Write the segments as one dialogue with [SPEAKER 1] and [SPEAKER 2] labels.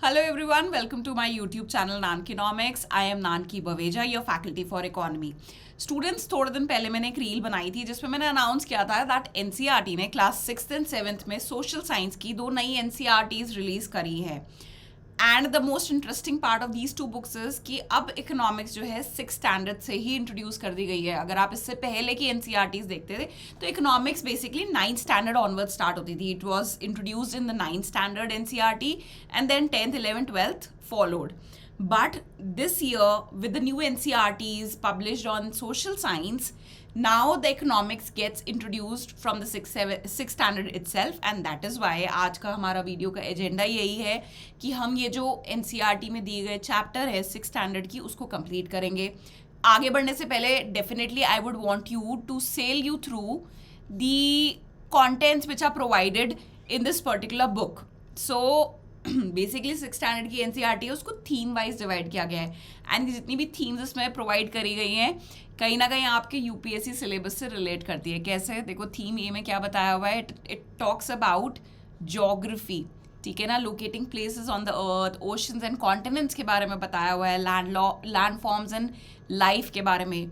[SPEAKER 1] Hello everyone, welcome to my YouTube channel Nankinomics. I am Nanki Baveja, your faculty for economy. Students थोड़े दिन पहले मैंने एक reel बनाई थी जिसमें मैंने अनाउंस किया था दैट एनसीईआरटी ने क्लास 6th एंड 7th में सोशल साइंस की 2 नई एनसीईआरटीज रिलीज करी है. And the most interesting part of these 2 books is कि अब इकोनॉमिक्स जो है 6th स्टैंडर्ड से ही इंट्रोड्यूस कर दी गई है. अगर आप इससे पहले की एनसीईआरटीज देखते थे तो economics basically 9th standard onward start होती थी. It was introduced in the 9th standard NCERT and then 10th 11th 12th followed. But this year, with the new NCRTs published on social science, now the economics gets introduced from the 6th standard itself, and that is why आज का हमारा video का agenda यही है कि हम ये जो NCRT में दिए गए चैप्टर है 6th स्टैंडर्ड की उसको कंप्लीट करेंगे. आगे बढ़ने से पहले definitely I would want you to sell you through the contents which are provided in this particular book. So basically 6th standard की एनसीईआरटी है उसको थीम वाइज डिवाइड किया गया है एंड जितनी भी थीम्स इसमें प्रोवाइड करी गई हैं कहीं ना कहीं आपके यूपीएससी सिलेबस से रिलेट करती है. कैसे? देखो थीम ए में क्या बताया हुआ है. इट टॉक्स अबाउट ज्योग्राफी, ठीक है ना, locating places on the earth, oceans and continents के बारे में बताया हुआ है, लैंड फॉर्म्स एंड लाइफ के बारे में.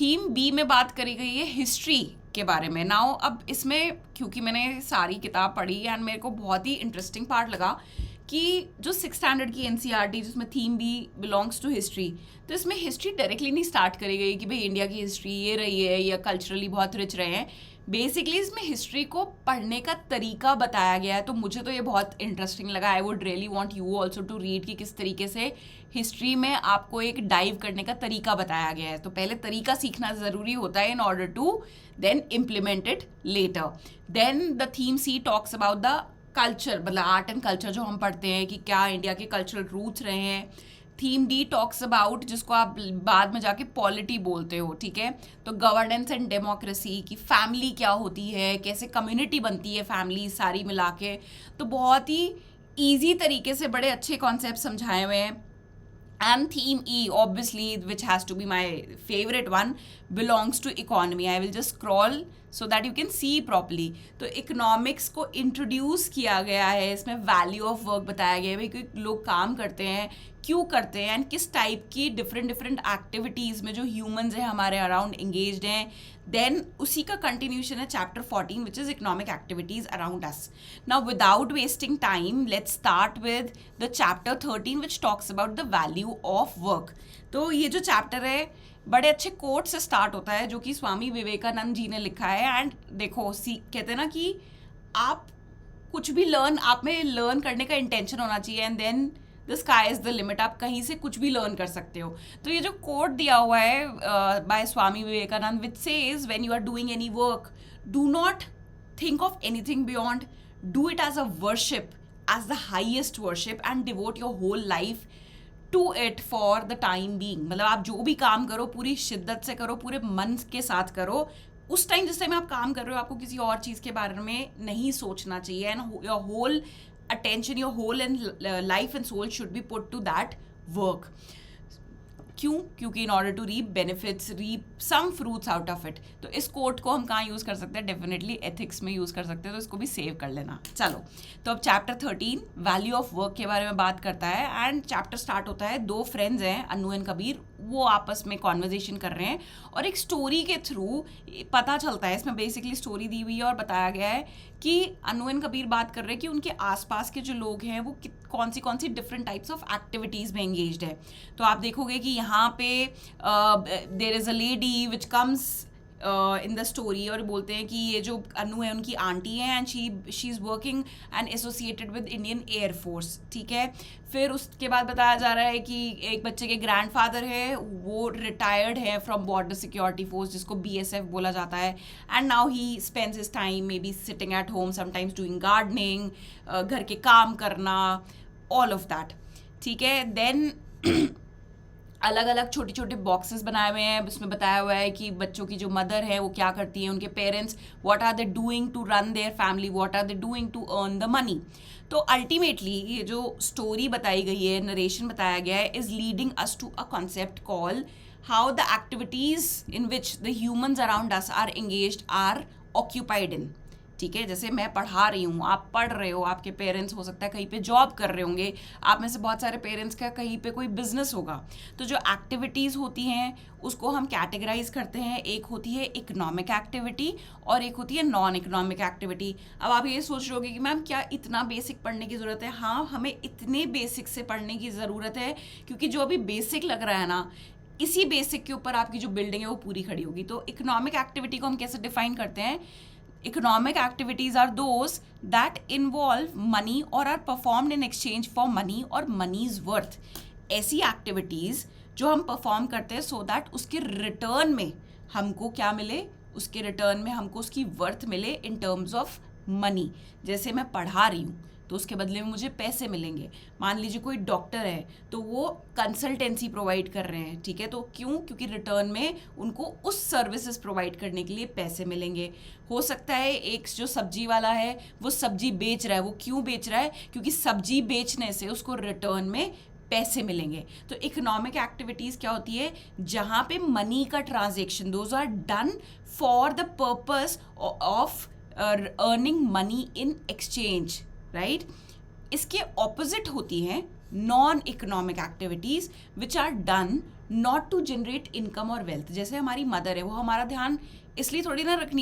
[SPEAKER 1] थीम बी में बात करी गई है हिस्ट्री के बारे में. नाउ अब इसमें क्योंकि मैंने सारी किताब पढ़ी एंड मेरे को बहुत ही इंटरेस्टिंग पार्ट लगा कि जो 6th स्टैंडर्ड की एनसीईआरटी जिसमें थीम भी बिलोंग्स टू हिस्ट्री, तो इसमें हिस्ट्री डायरेक्टली नहीं स्टार्ट करी गई कि भाई इंडिया की हिस्ट्री ये रही है या कल्चरली बहुत रिच रहे हैं. बेसिकली इसमें हिस्ट्री को पढ़ने का तरीका बताया गया है. तो मुझे तो ये बहुत इंटरेस्टिंग लगा. I would really want you also to read कि किस तरीके से हिस्ट्री में आपको एक डाइव करने का तरीका बताया गया है. तो पहले तरीका सीखना ज़रूरी होता है in order to then implement it later. Then the theme C talks about the culture, मतलब आर्ट एंड कल्चर जो हम पढ़ते हैं कि क्या इंडिया के कल्चरल रूट्स रहे हैं. थीम डी टॉक्स अबाउट जिसको आप बाद में जाके पॉलिटी बोलते हो, ठीक है, तो गवर्नेंस एंड डेमोक्रेसी की फैमिली क्या होती है, कैसे कम्युनिटी बनती है फैमिली सारी मिला के. तो बहुत ही ईजी तरीके से बड़े अच्छे कॉन्सेप्ट समझाए हुए हैं. And theme E, obviously, which has to be my favorite one, belongs to economy. I will just scroll so that you can see properly. तो economics को introduce किया गया है, इसमें value of work बताया गया है, भाई कि लोग काम करते हैं, क्यों करते हैं, एंड किस टाइप की डिफरेंट एक्टिविटीज़ में जो ह्यूमंस हैं हमारे अराउंड एंगेज्ड हैं. देन उसी का कंटिन्यूशन है chapter 14 which is economic activities around us. Now without wasting time let's start with the chapter 13 which talks about the value of work. तो ये जो चैप्टर है बड़े अच्छे कोट से स्टार्ट होता है जो कि स्वामी विवेकानंद जी ने लिखा है. एंड देखो कहते हैं ना कि आप कुछ भी आप में लर्न करने का इंटेंशन होना चाहिए and then the sky is the limit. आप कहीं से कुछ भी लर्न कर सकते हो. तो ये जो कोट दिया हुआ है by Swami Vivekananda which says when you are doing any work do not think of anything beyond, do it as a worship, as the highest worship and devote your whole life to it for the time being. मतलब आप जो भी काम करो पूरी शिद्दत से करो, पूरे मन के साथ करो. उस टाइम जिस टाइम आप काम कर रहे हो आपको किसी और चीज़ के बारे में नहीं सोचना चाहिए. And your whole attention, your whole and life and soul should be put to that work. क्यों? क्योंकि in order to reap benefits, reap some fruits out of it. तो इस कोट को हम कहाँ यूज़ कर सकते हैं? डेफिनेटली एथिक्स में यूज़ कर सकते हैं. तो इसको भी सेव कर लेना. चलो, तो अब चैप्टर 13 वैल्यू ऑफ वर्क के बारे में बात करता है. एंड चैप्टर स्टार्ट होता है, 2 फ्रेंड्स हैं अनु एंड कबीर, वो आपस में कॉन्वर्जेशन कर रहे हैं और एक स्टोरी के थ्रू पता चलता है. इसमें बेसिकली स्टोरी दी हुई है और बताया गया है कि अनु एंड कबीर बात कर रहे हैं कि उनके आसपास के जो लोग हैं वो कौन सी डिफरेंट टाइप्स ऑफ एक्टिविटीज़ में एंगेज्ड है. तो आप देखोगे कि यहाँ पे there is a lady which comes in the story और बोलते हैं कि ये जो अनु है उनकी आंटी है and she is working and associated with Indian air force, ठीक है. फिर उसके बाद बताया जा रहा है कि एक बच्चे के ग्रैंडफादर है, वो रिटायर्ड है फ्रॉम बॉर्डर सिक्योरिटी फोर्स जिसको BSF बोला जाता है. And now he spends his time may be sitting at home, sometimes doing gardening, घर के काम करना, ऑल ऑफ दैट, ठीक है. देन अलग अलग छोटे छोटे बॉक्सेस बनाए हुए हैं. उसमें बताया हुआ है कि बच्चों की जो मदर है वो क्या करती हैं, उनके parents what are they doing to run their family, what are they doing to earn the money. तो अल्टीमेटली ये जो स्टोरी बताई गई है, नरेशन बताया गया है, is leading us to a concept call how the activities in which the humans around us are engaged are occupied in, ठीक है, जैसे मैं पढ़ा रही हूँ, आप पढ़ रहे हो, आपके पेरेंट्स हो सकता है कहीं पे जॉब कर रहे होंगे, आप में से बहुत सारे पेरेंट्स का कहीं पे कोई बिजनेस होगा। तो जो एक्टिविटीज़ होती हैं उसको हम कैटेगराइज करते हैं। एक होती है इकोनॉमिक एक्टिविटी और एक होती है नॉन इकोनॉमिक एक्टिविटी। अब आप ये सोच रहे होगे कि मैम क्या इतना बेसिक पढ़ने की ज़रूरत है? हाँ, हमें इतने बेसिक से पढ़ने की ज़रूरत है क्योंकि जो अभी बेसिक लग रहा है ना, इसी बेसिक के ऊपर आपकी जो बिल्डिंग है वो पूरी खड़ी होगी। तो इकोनॉमिक एक्टिविटी को हम कैसे डिफाइन करते हैं? Economic activities are those that involve money or are performed in exchange for money or money's worth. ऐसी एक्टिविटीज़ जो हम परफॉर्म करते हैं सो दैट उसके रिटर्न में हमको क्या मिले, उसके रिटर्न में हमको उसकी वर्थ मिले इन टर्म्स ऑफ मनी। जैसे मैं पढ़ा रही हूँ तो उसके बदले में मुझे पैसे मिलेंगे। मान लीजिए कोई डॉक्टर है तो वो कंसल्टेंसी प्रोवाइड कर रहे हैं, ठीक है, तो क्यों? क्योंकि रिटर्न में उनको उस सर्विसेज प्रोवाइड करने के लिए पैसे मिलेंगे। हो सकता है एक जो सब्जी वाला है वो सब्जी बेच रहा है, वो क्यों बेच रहा है? क्योंकि सब्जी बेचने से उसको रिटर्न में पैसे मिलेंगे। तो इकोनॉमिक एक्टिविटीज़ क्या होती है? जहाँ पे मनी का transaction, those are done for the purpose of earning money in exchange, right. इसके ऑपोजिट होती हैं non economic activities which are done not to generate income और वेल्थ। जैसे हमारी मदर है, वो हमारा ध्यान इसलिए थोड़ी ना रख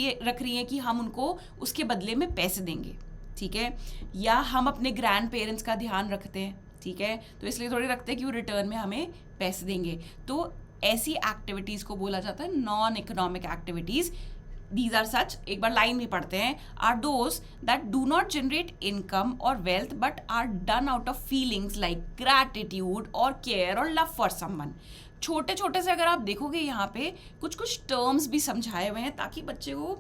[SPEAKER 1] रही है कि हम उनको उसके बदले में पैसे देंगे, ठीक है, या हम अपने ग्रैंड पेरेंट्स का ध्यान रखते हैं, ठीक है, तो इसलिए थोड़ी रखते हैं कि वो रिटर्न में हमें पैसे देंगे। तो ऐसी एक्टिविटीज़ को बोला जाता है non economic activities. These are such, एक बार लाइन भी पढ़ते हैं, are those that do not generate income or wealth but are done out of feelings like gratitude or care or love for someone. छोटे छोटे से अगर आप देखोगे यहाँ पे कुछ कुछ टर्म्स भी समझाए हुए हैं ताकि बच्चे को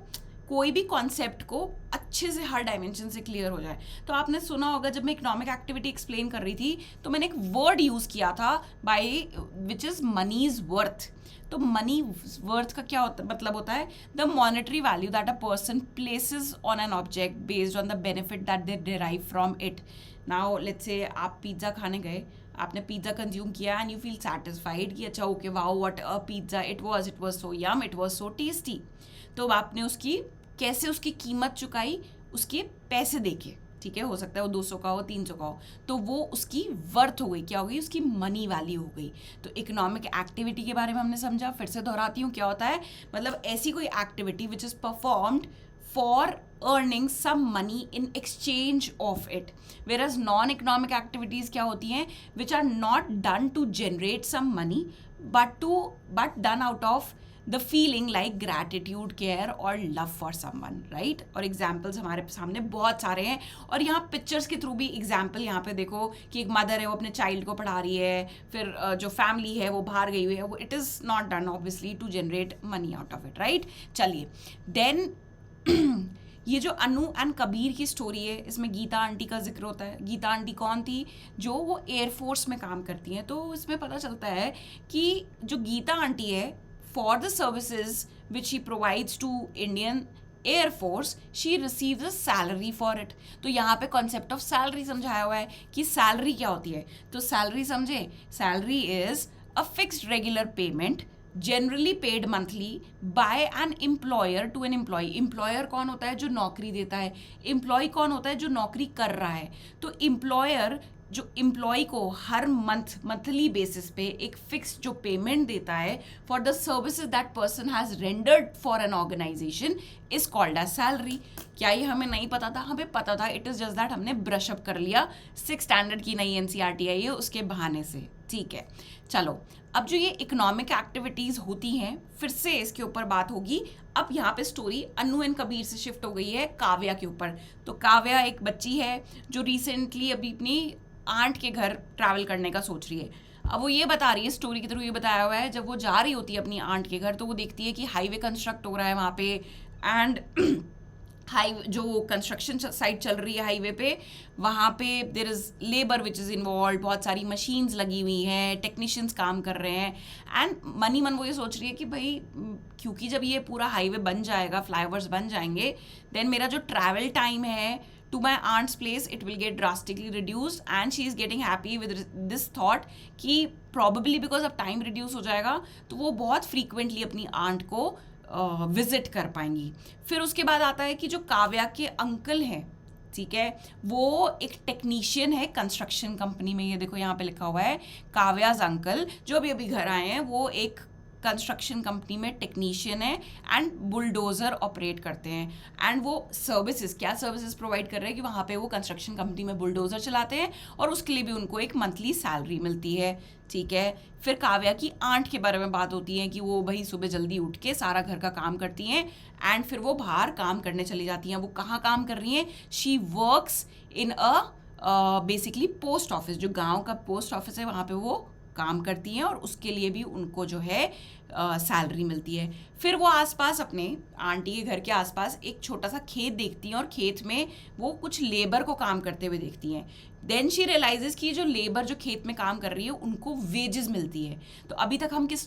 [SPEAKER 1] कोई भी कॉन्सेप्ट को अच्छे से हर डायमेंशन से क्लियर हो जाए। तो आपने सुना होगा जब मैं इकोनॉमिक एक्टिविटी एक्सप्लेन कर रही थी तो मैंने एक वर्ड यूज़ किया था by which is money's worth. तो मनी वर्थ का क्या मतलब होता है? The monetary value that a person places on an object based on the benefit that they derive from it. Now let's say आप pizza खाने गए, आपने पिज़्ज़ा कंज्यूम किया एंड यू फील सेटिस्फाइड कि अच्छा okay wow what a pizza it was so yum, it was so tasty. तो आपने उसकी कैसे उसकी कीमत चुकाई? उसके पैसे देके, ठीक है, हो सकता है वो 200 का हो, 300 का हो, तो वो उसकी वर्थ हो गई, क्या हो गई? उसकी मनी वैल्यू हो गई। तो इकोनॉमिक एक्टिविटी के बारे में हमने समझा, फिर से दोहराती हूँ क्या होता है। मतलब ऐसी कोई activity which is performed for earning some money in exchange of it. Whereas non economic activities क्या होती हैं? Which are not done to generate some money but done out of the feeling like gratitude, care और love for someone, right. और examples हमारे सामने बहुत सारे हैं और यहाँ पिक्चर्स के थ्रू भी एग्जाम्पल यहाँ पे देखो कि एक मदर है वो अपने चाइल्ड को पढ़ा रही है, फिर जो फैमिली है वो बाहर गई हुई है, वो it is not done obviously to generate money out of it, right. चलिए देन ये जो अनु एंड कबीर की स्टोरी है इसमें गीता आंटी का जिक्र होता है। गीता आंटी कौन थी? जो वो एयरफोर्स में काम करती हैं। तो इसमें पता चलता है कि जो गीता आंटी है for the services which she provides to Indian Air Force, she receives a salary for it. तो यहाँ पे concept of salary समझाया हुआ है कि salary क्या होती है। तो salary समझे, salary is a fixed regular payment generally paid monthly by an employer to an employee. employer कौन होता है? जो नौकरी देता है। employee कौन होता है? जो नौकरी कर रहा है। तो employer जो एम्प्लॉय को हर मंथली बेसिस पे एक फिक्स जो पेमेंट देता है for the services that person has rendered for an organisation is called as salary. क्या ये हमें नहीं पता था? हमें पता था, इट इज़ जस्ट दैट हमने ब्रश अप कर लिया 6th स्टैंडर्ड की नई NCERT आई है उसके बहाने से, ठीक है। चलो अब जो ये इकोनॉमिक एक्टिविटीज़ होती हैं फिर से इसके ऊपर बात होगी। अब यहाँ पे स्टोरी अनु एंड कबीर से शिफ्ट हो गई है काव्या के ऊपर। तो काव्या एक बच्ची है जो रिसेंटली अभी अपनी आंट के घर ट्रैवल करने का सोच रही है। अब वो ये बता रही है, स्टोरी के थ्रू ये बताया हुआ है, जब वो जा रही होती है अपनी आंट के घर तो वो देखती है कि हाईवे कंस्ट्रक्ट हो रहा है वहाँ पे एंड जो कंस्ट्रक्शन साइट चल रही है हाईवे पे, वहाँ पे there is labour which is involve, बहुत सारी मशीन्स लगी हुई हैं, टेक्नीशियंस काम कर रहे हैं एंड मनी मन वो ये सोच रही है कि भाई क्योंकि जब ये पूरा हाईवे बन जाएगा, फ्लाईओवर्स बन जाएंगे, देन मेरा जो ट्रैवल टाइम है to my aunt's place it will get drastically reduced and she is getting happy with this thought कि probably because अब time reduce हो जाएगा तो वो बहुत frequently अपनी aunt को विजिट कर पाएंगी। फिर उसके बाद आता है कि जो काव्या के अंकल हैं, ठीक है, वो एक टेक्नीशियन है कंस्ट्रक्शन कंपनी में। ये देखो यहाँ पे लिखा हुआ है काव्याज अंकल, जो अभी अभी घर आए हैं, वो एक कंस्ट्रक्शन कंपनी में टेक्नीशियन है एंड बुलडोजर ऑपरेट करते हैं। एंड वो सर्विसेज, क्या सर्विसेज प्रोवाइड कर रहे हैं कि वहाँ पे वो कंस्ट्रक्शन कंपनी में बुलडोजर चलाते हैं और उसके लिए भी उनको एक मंथली सैलरी मिलती है, ठीक है। फिर काव्या की आंट के बारे में बात होती है कि वो भाई सुबह जल्दी उठ के सारा घर का काम करती हैं एंड फिर वो बाहर काम करने चली जाती हैं। वो कहाँ काम कर रही हैं? She works in a basically post office, जो गांव का पोस्ट ऑफिस है वहाँ पे वो काम करती हैं और उसके लिए भी उनको जो है सैलरी मिलती है। फिर वो आसपास अपने आंटी के घर के आसपास एक छोटा सा खेत देखती हैं और खेत में वो कुछ लेबर को काम करते हुए देखती हैं। देन शी रियलाइजेस कि जो लेबर जो खेत में काम कर रही है उनको वेजेस मिलती है। तो अभी तक हम किस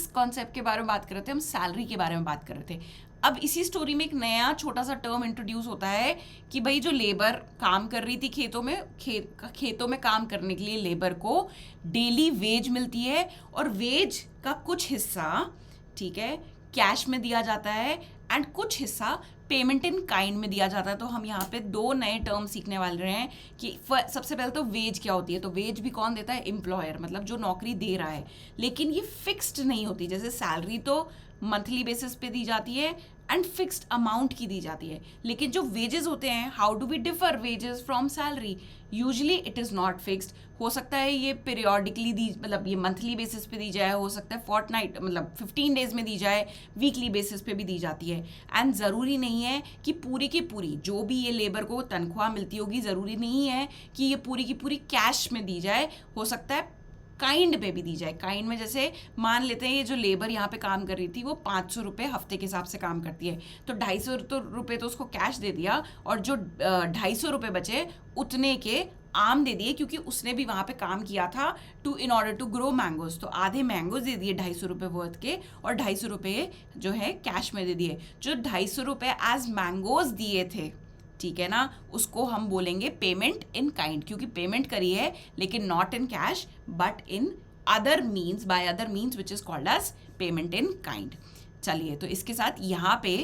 [SPEAKER 1] कॉन्सेप्ट के बारे में बात कर रहे थे? हम सैलरी के बारे में बात कर रहे थे। अब इसी स्टोरी में एक नया छोटा सा टर्म इंट्रोड्यूस होता है कि भाई जो लेबर काम कर रही थी खेतों में काम करने के लिए लेबर को डेली वेज मिलती है और वेज का कुछ हिस्सा, ठीक है, कैश में दिया जाता है एंड कुछ हिस्सा पेमेंट इन काइंड में दिया जाता है। तो हम यहाँ पे दो नए टर्म सीखने वाले रहे हैं कि सबसे पहले तो वेज क्या होती है। तो वेज भी कौन देता है? एम्प्लॉयर, मतलब जो नौकरी दे रहा है, लेकिन ये फिक्स्ड नहीं होती। जैसे सैलरी तो मंथली बेसिस पे दी जाती है एंड फिक्स्ड अमाउंट की दी जाती है, लेकिन जो वेजेस होते हैं, how do we differ wages from salary? Usually it is not fixed. हो सकता है ये पीरियोडिकली दी, मतलब ये मंथली बेसिस पे दी जाए, हो सकता है फोर्टनाइट मतलब 15 डेज में दी जाए, वीकली बेसिस पे भी दी जाती है। एंड ज़रूरी नहीं है कि पूरी की पूरी जो भी ये लेबर को तनख्वाह मिलती होगी, ज़रूरी नहीं है कि ये पूरी की पूरी कैश में दी जाए, हो सकता है काइंड पे भी दी जाए। काइंड में जैसे मान लेते हैं ये जो लेबर यहाँ पे काम कर रही थी वो 500 रुपये हफ्ते के हिसाब से काम करती है, तो 250 रुपये तो उसको कैश दे दिया और जो 250 रुपये बचे उतने के आम दे दिए, क्योंकि उसने भी वहाँ पे काम किया था in order to grow mangoes. तो आधे मैंगोज दे दिए 250 रुपये वर्थ के और 250 रुपये जो है कैश में दे दिए। जो 250 रुपये एज मैंगोज दिए थे, ठीक है ना, उसको हम बोलेंगे पेमेंट इन काइंड, क्योंकि पेमेंट करी है लेकिन not in cash but in other means, by other means which is called as payment in kind. चलिए, तो इसके साथ यहाँ पे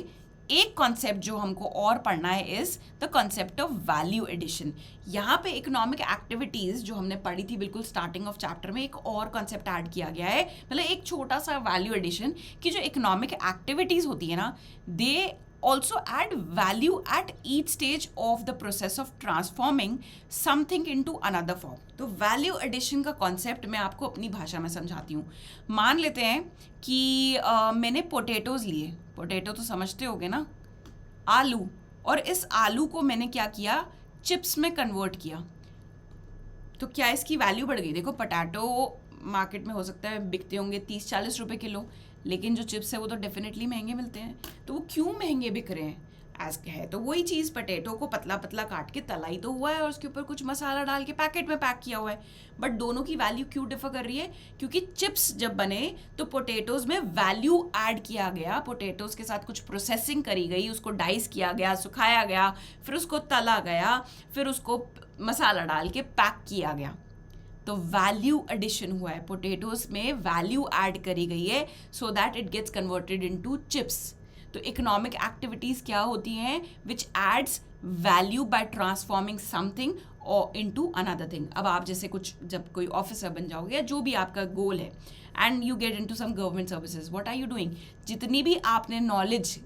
[SPEAKER 1] एक कॉन्सेप्ट जो हमको और पढ़ना है is the concept of value addition. यहाँ पे इकोनॉमिक एक्टिविटीज जो हमने पढ़ी थी बिल्कुल स्टार्टिंग ऑफ चैप्टर में, एक और कॉन्सेप्ट ऐड किया गया है, मतलब एक छोटा सा वैल्यू एडिशन, कि जो इकोनॉमिक एक्टिविटीज होती है ना, दे also add value at each stage of the process of transforming something into another form। तो वैल्यू एडिशन का कॉन्सेप्ट मैं आपको अपनी भाषा में समझाती हूँ। मान लेते हैं कि मैंने पोटैटोज लिए, पोटैटो तो समझते होगे ना, आलू, और इस आलू को मैंने क्या किया? चिप्स में कन्वर्ट किया। तो क्या इसकी वैल्यू बढ़ गई? देखो, पोटैटो मार्केट में हो सकता है बिकते होंगे 30-40 रुपए किलो, लेकिन जो चिप्स है वो तो डेफिनेटली महंगे मिलते हैं। तो वो क्यों महंगे बिक रहे हैं? एज है तो वही चीज़, पोटैटो को पतला पतला काट के तला ही तो हुआ है और उसके ऊपर कुछ मसाला डाल के पैकेट में पैक किया हुआ है, बट दोनों की वैल्यू क्यों डिफर कर रही है? क्योंकि चिप्स जब बने तो पोटैटोज में वैल्यू ऐड किया गया, पोटैटोज के साथ कुछ प्रोसेसिंग करी गई, उसको डाइस किया गया, सुखाया गया, फिर उसको तला गया, फिर उसको मसाला डाल के पैक किया गया। तो वैल्यू एडिशन हुआ है, पोटैटोज में वैल्यू ऐड करी गई है so that it gets converted into chips. तो इकोनॉमिक एक्टिविटीज क्या होती हैं? Which adds value by transforming something और इनटू अनदर थिंग। अब आप जैसे कुछ जब कोई ऑफिसर बन जाओगे या जो भी आपका गोल है and you get into some government services, what are you doing? जितनी भी आपने नॉलेज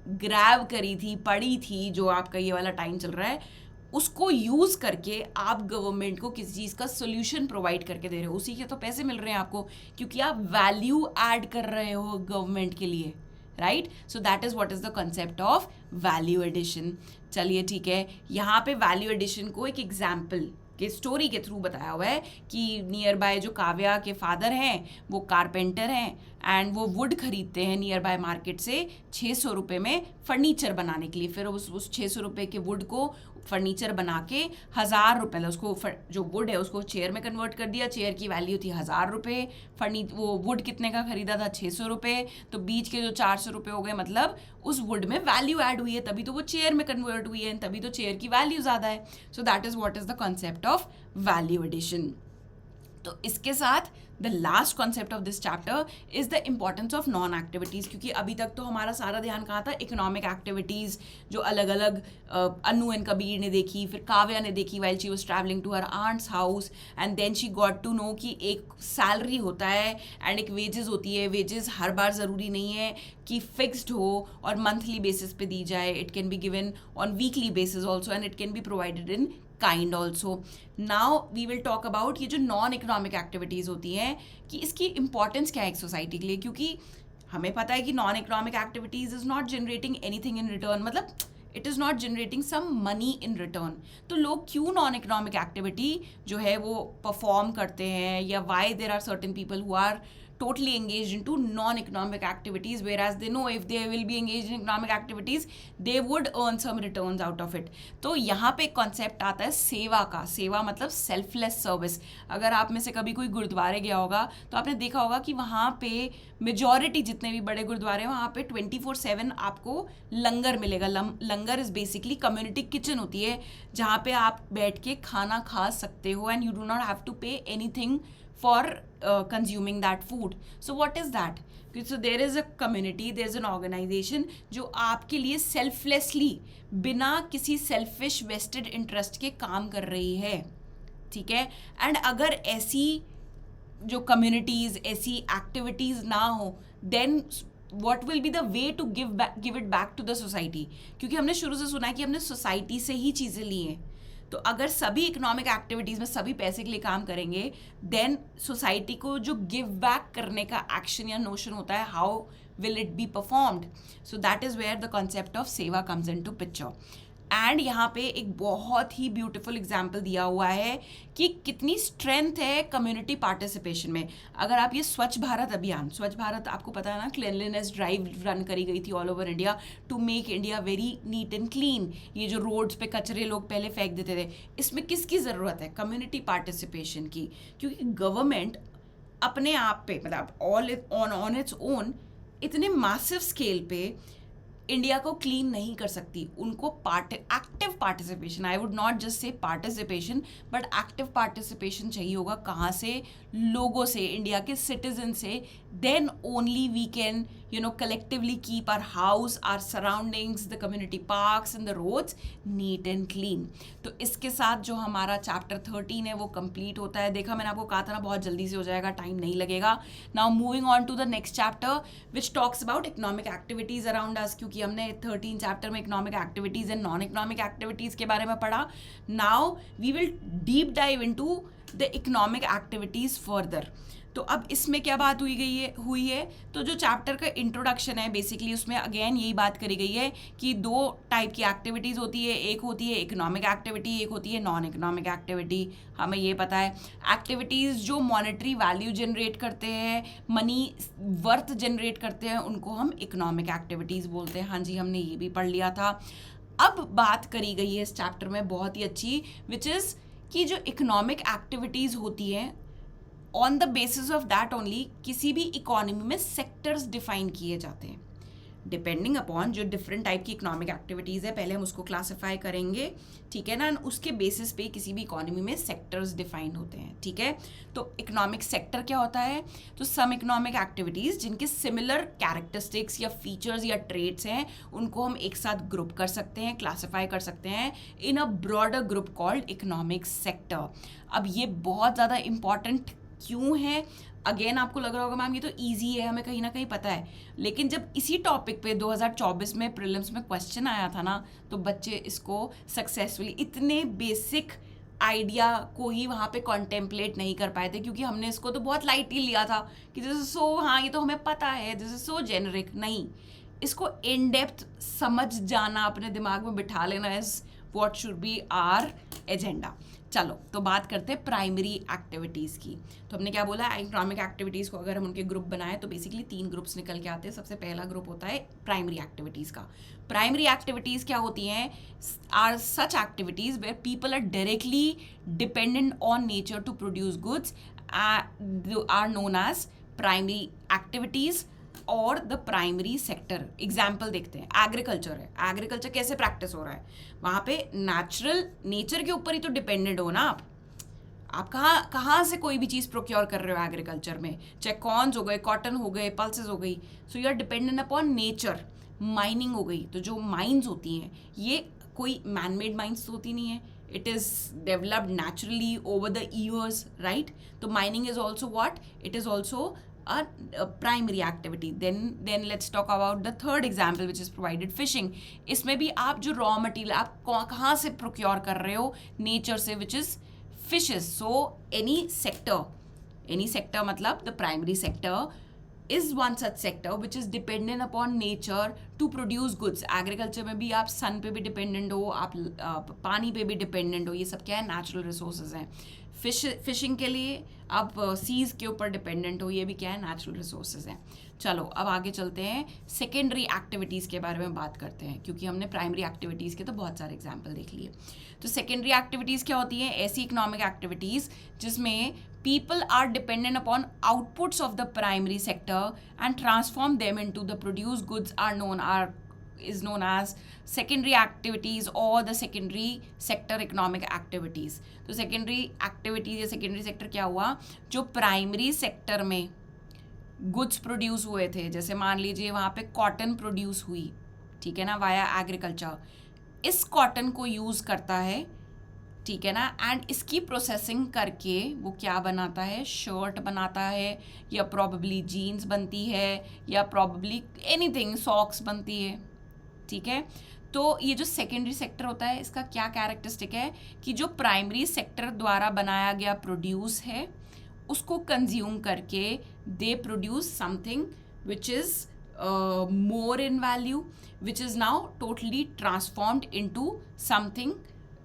[SPEAKER 1] ग्रैब करी थी, पढ़ी थी, जो आपका ये वाला टाइम चल रहा है, उसको यूज़ करके आप गवर्नमेंट को किसी चीज़ का सोल्यूशन प्रोवाइड करके दे रहे हो, उसी के तो पैसे मिल रहे हैं आपको, क्योंकि आप वैल्यू ऐड कर रहे हो गवर्नमेंट के लिए, right? So that is what is the concept of value addition. चलिए, ठीक है, यहाँ पे वैल्यू एडिशन को एक एग्जाम्पल के स्टोरी के थ्रू बताया हुआ है कि नियर बाय जो काव्या के फादर हैं वो कारपेंटर हैं एंड वो वुड खरीदते हैं नियर बाय मार्केट से 600 रुपये में फर्नीचर बनाने के लिए। फिर उस 600 रुपये के वुड को फर्नीचर बना के 1000 रुपये, उसको जो वुड है उसको चेयर में कन्वर्ट कर दिया। चेयर की वैल्यू थी 1000 रुपये, वो वुड कितने का खरीदा था? 600 रुपये। तो बीच के जो 400 रुपये हो गए, मतलब उस वुड में वैल्यू ऐड हुई है, तभी तो वो चेयर में कन्वर्ट हुई है, तभी तो चेयर की वैल्यू ज़्यादा है। So that is what is the concept of value addition. तो इसके साथ the last concept of this chapter is the importance of non activities, क्योंकि अभी तक तो हमारा सारा ध्यान कहाँ था, इकोनॉमिक एक्टिविटीज़ जो अलग अलग अनु एंड कबीर ने देखी, फिर काव्या ने देखी while she was travelling to her aunt's house, and then she got to know कि एक सैलरी होता है एंड एक वेजेस होती है. वेजेस हर बार ज़रूरी नहीं है कि फिक्स्ड हो और मंथली बेसिस पे दी जाए. It can be given on weekly basis also and it can be provided in kind also. Now we will talk about ये जो नॉन इकोनॉमिक एक्टिविटीज़ होती हैं कि इसकी इंपॉर्टेंस क्या है एक सोसाइटी के लिए, क्योंकि हमें पता है कि non economic activities is not generating anything in return, मतलब it is not generating some money in return. तो लोग क्यों नॉन इकोनॉमिक एक्टिविटी जो है वो परफॉर्म करते हैं, या why there are certain people who are totally engaged into non-economic activities, whereas they know if they will be engaged in economic activities they would earn some returns out of it. तो यहाँ पे एक concept आता है सेवा का. सेवा मतलब सेल्फलेस सर्विस. अगर आप में से कभी कोई गुरुद्वारे गया होगा तो आपने देखा होगा कि वहाँ पे मेजॉरिटी जितने भी बड़े गुरुद्वारे हैं वहाँ पे 24/7 आपको लंगर मिलेगा. लंगर इज़ बेसिकली कम्युनिटी किचन होती है जहाँ पे आप बैठ के खाना खा सकते हो and you do not have to pay anything for consuming that food. So what is that? So there is a community, there is an organization जो आपके लिए selflessly बिना किसी selfish vested interest के काम कर रही है, ठीक है. एंड अगर ऐसी जो communities, ऐसी activities ना हो, then what will be the way to give it back to the society? क्योंकि हमने शुरू से सुना है कि हमने सोसाइटी से ही चीज़ें ली हैं. तो अगर सभी इकोनॉमिक एक्टिविटीज़ में सभी पैसे के लिए काम करेंगे, देन सोसाइटी को जो गिव बैक करने का एक्शन या नोशन होता है, how will it be performed. So that is where the concept of seva comes into picture. And यहाँ पे एक बहुत ही ब्यूटीफुल एग्जाम्पल दिया हुआ है कि कितनी स्ट्रेंथ है कम्युनिटी पार्टिसिपेशन में. अगर आप ये स्वच्छ भारत अभियान, स्वच्छ भारत आपको पता है ना, क्लीनलीनेस ड्राइव रन करी गई थी all over India to make India very neat and clean. ये जो रोड्स पे कचरे लोग पहले फेंक देते थे, इसमें किसकी ज़रूरत है? कम्युनिटी पार्टिसिपेशन की. क्योंकि गवर्नमेंट अपने आप पे मतलब ऑन इट्स ओन इतने मैसिव स्केल पे इंडिया को क्लीन नहीं कर सकती. उनको active participation, I would not just say participation but active participation चाहिए होगा. कहाँ से? लोगों से, इंडिया के सिटीजन से. Then only we can collectively keep our house, our surroundings, the community parks and the roads neat and clean. तो इसके साथ जो हमारा चैप्टर 13 है वो कंप्लीट होता है. देखा, मैंने आपको कहा था ना बहुत जल्दी से हो जाएगा, टाइम नहीं लगेगा. Now moving on to the next chapter which talks about economic activities around us, क्योंकि हमने 13 चैप्टर में economic activities and non economic activities के बारे में पढ़ा. Now we will deep dive into the economic activities further. तो अब इसमें क्या बात हुई है तो जो चैप्टर का इंट्रोडक्शन है बेसिकली उसमें अगेन यही बात करी गई है कि दो टाइप की एक्टिविटीज़ होती है. एक होती है इकोनॉमिक एक्टिविटी, एक होती है नॉन इकोनॉमिक एक्टिविटी. हमें ये पता है एक्टिविटीज़ जो मॉनेटरी वैल्यू जनरेट करते हैं, मनी वर्थ जनरेट करते हैं, उनको हम इकोनॉमिक एक्टिविटीज़ बोलते हैं. हाँ जी, हमने ये भी पढ़ लिया था. अब बात करी गई है इस चैप्टर में बहुत ही अच्छी, विच इज़ कि जो इकोनॉमिक एक्टिविटीज़ होती हैं on the basis of that only किसी भी इकोनॉमी में सेक्टर्स डिफाइन किए जाते हैं डिपेंडिंग अपॉन जो डिफरेंट टाइप की इकोनॉमिक एक्टिविटीज़ है. पहले हम उसको क्लासिफाई करेंगे, ठीक है ना. उसके बेसिस पे किसी भी इकोनॉमी में सेक्टर्स डिफाइन होते हैं, ठीक है. तो इकोनॉमिक सेक्टर क्या होता है? तो सम इकोनॉमिक एक्टिविटीज़ जिनके सिमिलर कैरेक्टरिस्टिक्स या फीचर्स या ट्रेड्स हैं उनको हम एक साथ ग्रुप कर सकते हैं, क्लासीफाई कर सकते हैं in a broader group called economic sector. अब ये बहुत ज़्यादा इंपॉर्टेंट क्यों है? अगेन आपको लग रहा होगा मैम ये तो इजी है, हमें कहीं ना कहीं पता है. लेकिन जब इसी टॉपिक पे 2024 में प्रीलिम्स में क्वेश्चन आया था ना, तो बच्चे इसको सक्सेसफुली इतने बेसिक आइडिया को ही वहाँ पे कॉन्टेम्पलेट नहीं कर पाए थे, क्योंकि हमने इसको तो बहुत लाइटली लिया था कि दिस इज सो, हाँ ये तो हमें पता है, दिस इज सो जेनरिक. नहीं, इसको इन डेप्थ समझ जाना, अपने दिमाग में बिठा लेना is what should be our agenda. चलो तो बात करते हैं प्राइमरी एक्टिविटीज़ की. तो हमने क्या बोला, इकोनॉमिक एक्टिविटीज़ को अगर हम उनके ग्रुप बनाएं तो बेसिकली 3 ग्रुप्स निकल के आते हैं. सबसे पहला ग्रुप होता है प्राइमरी एक्टिविटीज़ का. प्राइमरी एक्टिविटीज़ क्या होती हैं? Are such activities where people are directly dependent on nature to produce goods are known as primary activities और द प्राइमरी सेक्टर. एग्जाम्पल देखते हैं, एग्रीकल्चर है. एग्रीकल्चर कैसे प्रैक्टिस हो रहा है? वहाँ पे नेचर के ऊपर ही तो डिपेंडेंट हो ना आप. आप कहाँ कहाँ से कोई भी चीज़ प्रोक्योर कर रहे हो एग्रीकल्चर में, चाहे कॉर्न्स हो गए, कॉटन हो गए, पल्सेस हो गई, so you are dependent upon nature. Mining हो गई, तो जो माइंस होती हैं ये कोई मैन मेड माइंस तो होती नहीं है, it is developed naturally over the years, right? तो mining is also what? It is also a primary activity. Then let's talk about the third example which is provided, fishing. इसमें भी आप जो raw material आप कहाँ से procure कर रहे हो, nature से, which is fishes. So any sector मतलब the primary sector is one such sector which is dependent upon nature to produce goods. Agriculture में भी आप सन पे भी डिपेंडेंट हो, आप पानी पे भी डिपेंडेंट हो, ये सब क्या है, नेचुरल रिसोर्सेज हैं। फिशिंग के लिए आप सीज के ऊपर डिपेंडेंट हो, ये भी क्या है, नेचुरल रिसोर्सेज हैं। चलो अब आगे चलते हैं, सेकेंडरी एक्टिविटीज़ के बारे में बात करते हैं, क्योंकि हमने प्राइमरी एक्टिविटीज़ के तो बहुत सारे एग्जाम्पल देख लिए। तो सेकेंडरी एक्टिविटीज़ क्या होती हैं, ऐसी इकोनॉमिक एक्टिविटीज़ जिसमें people are dependent upon outputs of the primary sector and transform them into the produced goods is known as secondary activities or the secondary sector economic activities. तो secondary activities या secondary sector क्या हुआ, जो primary sector में goods produce हुए थे, जैसे मान लीजिए वहाँ पे cotton produce हुई, ठीक है ना, वाया एग्रीकल्चर, इस cotton को यूज़ करता है, ठीक है ना, एंड इसकी प्रोसेसिंग करके वो क्या बनाता है, शर्ट बनाता है, या प्रॉबेबली जीन्स बनती है, या प्रॉबेबली एनीथिंग, सॉक्स बनती है, ठीक है। तो ये जो सेकेंडरी सेक्टर होता है इसका क्या कैरेक्टरिस्टिक है कि जो प्राइमरी सेक्टर द्वारा बनाया गया प्रोड्यूस है उसको कंज्यूम करके they produce something which is more in value, which is now totally transformed into something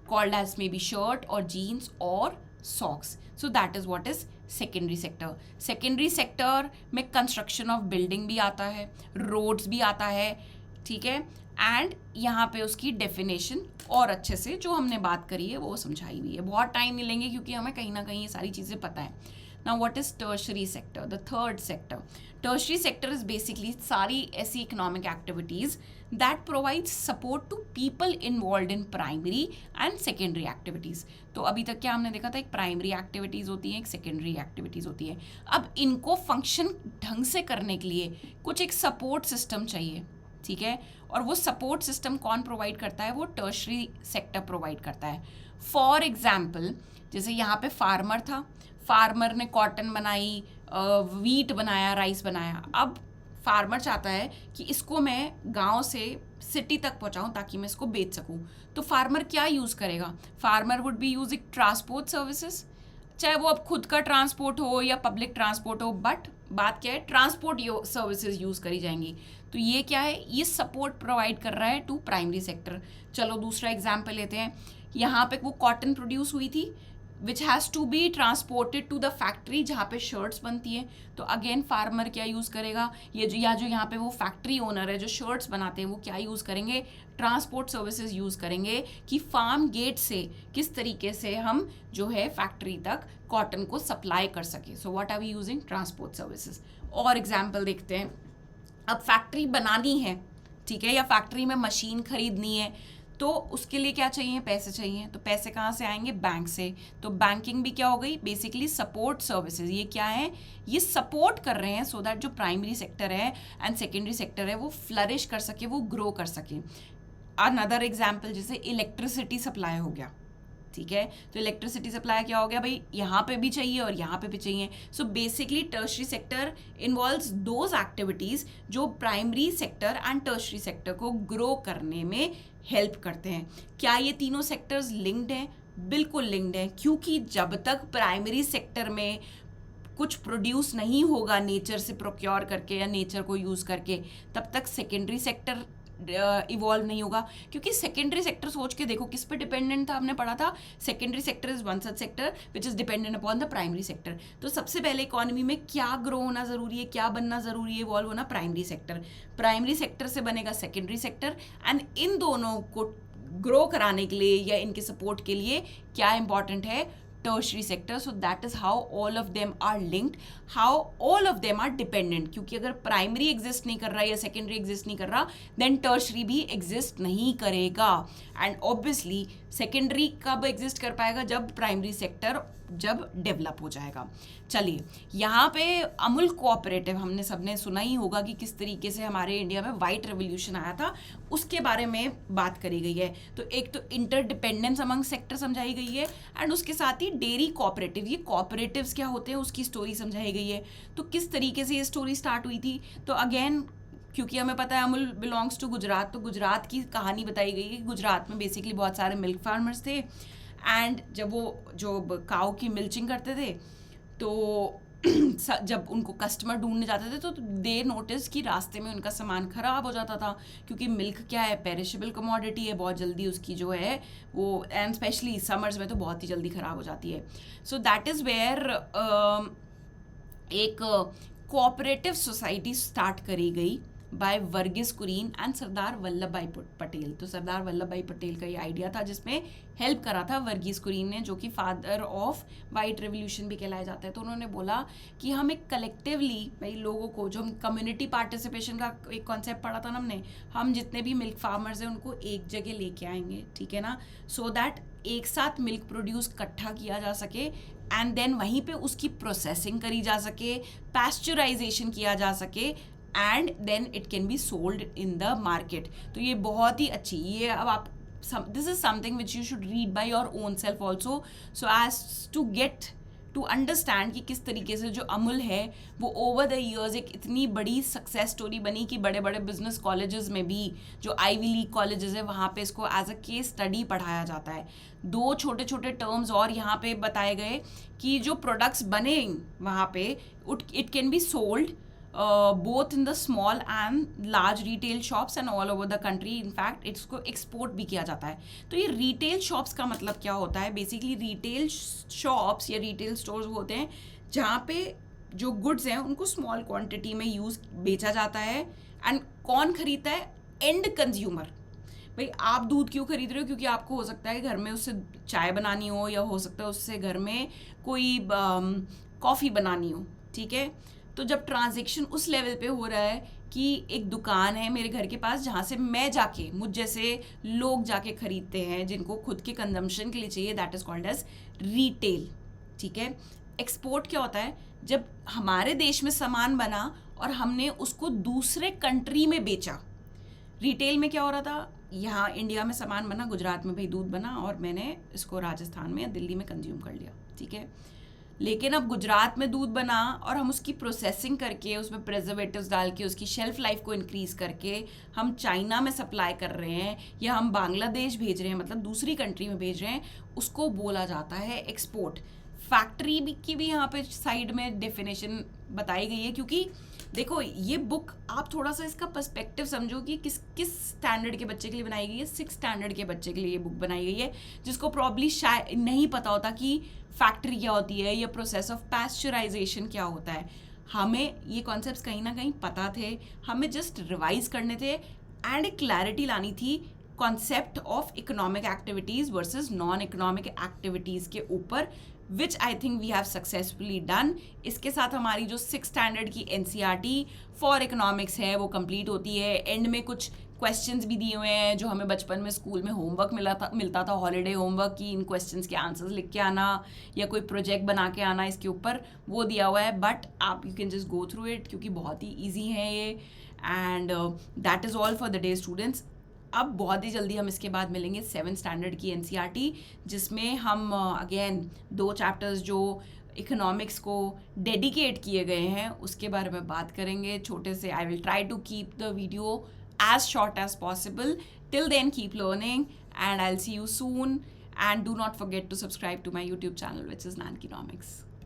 [SPEAKER 1] called as maybe shirt or jeans or socks. So that is what is secondary sector. Secondary sector में construction of building भी आता है, roads भी आता है, ठीक है, and यहाँ पे उसकी डेफिनेशन और अच्छे से जो हमने बात करी है वो समझाई हुई है. बहुत टाइम नहीं लेंगे क्योंकि हमें कहीं ना कहीं ये सारी चीज़ें पता है. Now what is tertiary sector? The third sector. Tertiary sector is basically सारी ऐसी economic activities that provides support to people involved in primary and secondary activities. तो अभी तक क्या हमने देखा था, एक प्राइमरी एक्टिविटीज़ होती हैं, एक सेकेंडरी एक्टिविटीज़ होती है. अब इनको फंक्शन ढंग से करने के लिए कुछ एक सपोर्ट सिस्टम चाहिए, ठीक है, और वो सपोर्ट सिस्टम कौन प्रोवाइड करता है, वो टर्शरी सेक्टर प्रोवाइड करता है. फॉर एग्जाम्पल जैसे यहाँ पे फार्मर था, फार्मर ने कॉटन बनाई, वीट बनाया, राइस बनाया. अब फार्मर चाहता है कि इसको मैं गांव से सिटी तक पहुंचाऊं ताकि मैं इसको बेच सकूं. तो फार्मर क्या यूज़ करेगा, farmer would be using transport services, चाहे वो अब खुद का ट्रांसपोर्ट हो या पब्लिक ट्रांसपोर्ट हो, बट बात क्या है, ट्रांसपोर्ट सर्विसेज यूज़ करी जाएंगी. तो ये क्या है, ये सपोर्ट प्रोवाइड कर रहा है टू प्राइमरी सेक्टर. चलो दूसरा एग्जाम्पल लेते हैं. यहाँ पे वो कॉटन प्रोड्यूस हुई थी which has to be transported to the factory जहाँ पे शर्ट्स बनती है. तो अगेन फार्मर क्या यूज़ करेगा, ये जो यहाँ पे वो फैक्ट्री ओनर है जो शर्ट्स बनाते हैं वो क्या यूज़ करेंगे, ट्रांसपोर्ट सर्विसेज यूज़ करेंगे कि फार्म गेट से किस तरीके से हम जो है फैक्ट्री तक कॉटन को सप्लाई कर सके. So what are we using, transport services. और एग्जाम्पल देखते हैं. अब फैक्ट्री बनानी है, ठीक है, या फैक्ट्री में मशीन खरीदनी है, तो उसके लिए क्या चाहिए, पैसे चाहिए. तो पैसे कहाँ से आएंगे, बैंक से. तो बैंकिंग भी क्या हो गई, बेसिकली सपोर्ट सर्विसेज. ये क्या है, ये सपोर्ट कर रहे हैं सो दैट जो प्राइमरी सेक्टर है एंड सेकेंडरी सेक्टर है वो फ्लरिश कर सके, वो ग्रो कर सके. अनदर एग्जाम्पल जैसे इलेक्ट्रिसिटी सप्लाई हो गया, ठीक है, तो इलेक्ट्रिसिटी सप्लाई क्या हो गया भाई, यहाँ पे भी चाहिए और यहाँ पे भी चाहिए. So basically tertiary sector involves those activities जो primary sector and tertiary sector को ग्रो करने में हेल्प करते हैं. क्या ये तीनों सेक्टर्स लिंक्ड हैं, बिल्कुल लिंक्ड हैं, क्योंकि जब तक प्राइमरी सेक्टर में कुछ प्रोड्यूस नहीं होगा नेचर से प्रोक्योर करके या नेचर को यूज़ करके, तब तक सेकेंडरी सेक्टर इवॉल्व नहीं होगा. क्योंकि सेकेंडरी सेक्टर सोच के देखो किस पे डिपेंडेंट था, हमने पढ़ा था secondary sector is one such sector which is dependent upon the primary sector. तो सबसे पहले इकोनॉमी में क्या ग्रो होना ज़रूरी है, क्या बनना ज़रूरी है, इवॉल्व होना प्राइमरी सेक्टर. प्राइमरी सेक्टर से बनेगा सेकेंडरी सेक्टर, एंड इन दोनों को ग्रो कराने के लिए या इनके सपोर्ट के लिए क्या इंपॉर्टेंट है, tertiary sector. So that is how all of them are linked, how all of them are dependent. क्योंकि अगर primary exist नहीं कर रहा या secondary exist नहीं कर रहा, then tertiary भी exist नहीं करेगा. And obviously secondary कब exist कर पाएगा? जब primary sector जब डेवलप हो जाएगा. चलिए, यहाँ पे अमूल कोऑपरेटिव हमने सबने सुना ही होगा कि किस तरीके से हमारे इंडिया में वाइट रेवोल्यूशन आया था, उसके बारे में बात करी गई है. तो एक तो इंटरडिपेंडेंस अमंग सेक्टर समझाई गई है, एंड उसके साथ ही डेयरी कोऑपरेटिव, ये कोऑपरेटिव्स क्या होते हैं उसकी स्टोरी समझाई गई है. तो किस तरीके से ये स्टोरी स्टार्ट हुई थी, तो अगेन क्योंकि हमें पता है अमूल बिलोंग्स टू गुजरात, तो गुजरात की कहानी बताई गई है कि गुजरात में बेसिकली बहुत सारे मिल्क फार्मर्स थे, एंड जब वो जो काऊ की मिल्चिंग करते थे, तो जब उनको कस्टमर ढूंढने जाते थे तो दे नोटिस कि रास्ते में उनका सामान ख़राब हो जाता था, क्योंकि मिल्क क्या है, पेरिशेबल कमोडिटी है, बहुत जल्दी उसकी जो है वो, एंड स्पेशली समर्स में तो बहुत ही जल्दी ख़राब हो जाती है. सो दैट इज़ वेयर एक कोऑपरेटिव सोसाइटी स्टार्ट करी गई बाय वर्गीस कुरियन एंड सरदार वल्लभ भाई पटेल. तो सरदार वल्लभ भाई पटेल का ये आइडिया था, जिसमें हेल्प करा था वर्गीस कुरियन ने, जो कि फादर ऑफ वाइट रेवोल्यूशन भी कहलाया जाता है. तो उन्होंने बोला कि हम एक कलेक्टिवली भाई लोगों को, जो हम कम्युनिटी पार्टिसिपेशन का एक कॉन्सेप्ट पढ़ा था ना हमने, हम जितने भी मिल्क फार्मर्स हैं उनको एक जगह लेके आएंगे, ठीक है ना, सो दैट एक साथ मिल्क प्रोड्यूस इकट्ठा किया जा सके, एंड देन वहीं पे उसकी प्रोसेसिंग करी जा सके, पैस्चराइजेशन किया जा सके, and then it can be sold in the market. तो ये बहुत ही अच्छी, ये अब आप this is something which you should read by your own self also, so as to get to understand कि किस तरीके से जो अमूल है वो ओवर द ईयर्स एक इतनी बड़ी सक्सेस स्टोरी बनी कि बड़े बड़े बिजनेस कॉलेजेस में भी, जो आईवी लीग कॉलेजेस है, वहाँ पे इसको एज अ केस स्टडी पढ़ाया जाता है. दो छोटे छोटे टर्म्स और यहाँ पे बताए गए कि जो प्रोडक्ट्स बने वहाँ पे, it can be sold both in the small and large retail shops and all over the country. in fact इसको एक्सपोर्ट भी किया जाता है. तो ये रिटेल शॉप्स का मतलब क्या होता है? बेसिकली रिटेल शॉप्स या रिटेल स्टोर्स होते हैं जहाँ पे जो गुड्स हैं उनको स्मॉल क्वांटिटी में बेचा जाता है, एंड कौन खरीदता है? And consumer. भाई आप दूध क्यों खरीद रहे हो? क्योंकि आपको हो सकता है घर में उससे चाय बनानी हो, या हो सकता है उससे घर में कोई कॉफ़ी बनानी हो, ठीक है. तो जब ट्रांजैक्शन उस लेवल पे हो रहा है कि एक दुकान है मेरे घर के पास जहाँ से मैं जाके, मुझ जैसे लोग जाके खरीदते हैं जिनको खुद के कंजम्पशन के लिए चाहिए, that is called as retail, ठीक है. एक्सपोर्ट क्या होता है? जब हमारे देश में सामान बना और हमने उसको दूसरे कंट्री में बेचा. रिटेल में क्या हो रहा था? यहाँ इंडिया में सामान बना, गुजरात में भाई दूध बना, और मैंने इसको राजस्थान में या दिल्ली में कंज्यूम कर लिया, ठीक है. लेकिन अब गुजरात में दूध बना और हम उसकी प्रोसेसिंग करके, उसमें प्रिजर्वेटिव्स डाल के, उसकी शेल्फ लाइफ को इंक्रीज़ करके हम चाइना में सप्लाई कर रहे हैं, या हम बांग्लादेश भेज रहे हैं, मतलब दूसरी कंट्री में भेज रहे हैं, उसको बोला जाता है एक्सपोर्ट. फैक्ट्री की भी यहाँ पे साइड में डेफिनेशन बताई गई है, क्योंकि देखो ये बुक आप थोड़ा सा इसका पर्सपेक्टिव समझो कि किस स्टैंडर्ड के बच्चे के लिए बनाई गई है. 6 स्टैंडर्ड के बच्चे के लिए ये बुक बनाई गई है, जिसको प्रॉब्ली शायद नहीं पता होता कि फैक्ट्री क्या होती है या प्रोसेस ऑफ पैस्चराइजेशन क्या होता है. हमें ये कॉन्सेप्ट्स कहीं ना कहीं पता थे, हमें जस्ट रिवाइज करने थे, एंड एक क्लैरिटी लानी थी concept of economic activities versus non economic activities के ऊपर, which I think we have successfully done. इसके साथ हमारी जो 6 स्टैंडर्ड की NCERT फॉर इकोनॉमिक्स है वो कंप्लीट होती है. एंड में कुछ क्वेश्चंस भी दिए हुए हैं जो हमें बचपन में स्कूल में होमवर्क मिलता था हॉलीडे होमवर्क, कि इन क्वेश्चंस के आंसर्स लिख के आना या कोई प्रोजेक्ट बना के आना, इसके ऊपर वो दिया हुआ है. बट आप you can just go through it, क्योंकि बहुत ही ईजी है ये. And that is all for the day students. अब बहुत ही जल्दी हम इसके बाद मिलेंगे 7 स्टैंडर्ड की NCERT, जिसमें हम अगेन 2 चैप्टर्स जो इकोनॉमिक्स को डेडिकेट किए गए हैं उसके बारे में बात करेंगे छोटे से. I will try to keep the video as short as possible. Till then, keep learning, and I'll see you soon. And do not forget to subscribe to my YouTube channel, which is Nankinomics.